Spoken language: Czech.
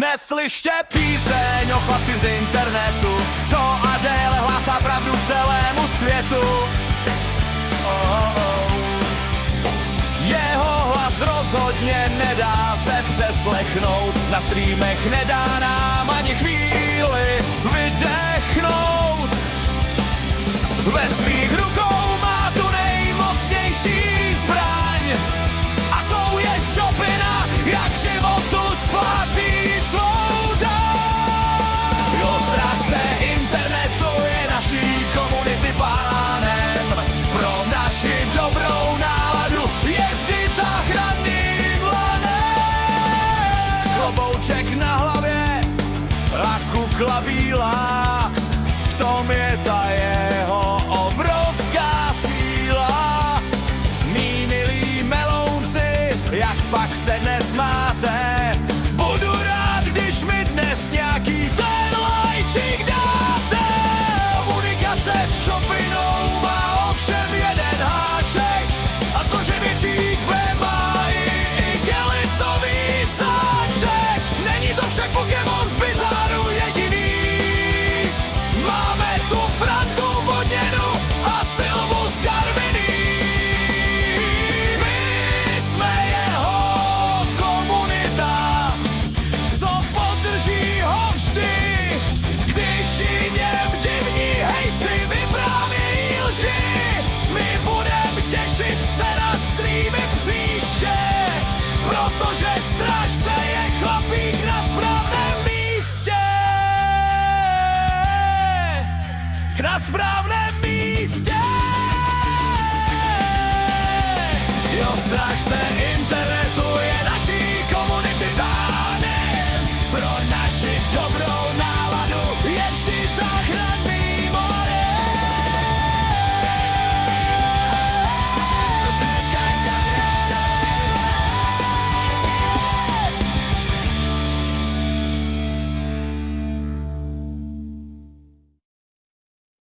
Neslyšte píseň o chlapci z internetu, co Adele hlásá pravdu celému světu. Jeho hlas rozhodně nedá se přeslechnout, na streamech nedá nám ani chvíli vydechnout. Ve svých rukou má tu nejmocnější zbraň a tou je šopina, jak životu splácí svou daň. Jo, strážce internetu je naší komunity pánem, pro naši dobrou náladu je vždy záchranným lanem. Klobouček na hlavě a kukla bílá, v tom je ta jeho obrovská síla. Mí milí melounci, jak pak se dnes máte? Budu rád, když mi dnes nějaký ten lajčík dáte. Komunikace s šopinou má ovšem jeden háček, a to, že větší má i igelitový sáček. Není to však Pokémon z Bizáru jediný, máme tu Frantu Vodněnu a Silvu z Karminy. My jsme jeho komunita, co podrží ho vždy, když jiněm divní hejci vyprávějí lži. My budem těšit se na streamy příště, protože strážce je chlapík na správném místě. Na správném místě. Jo, strážce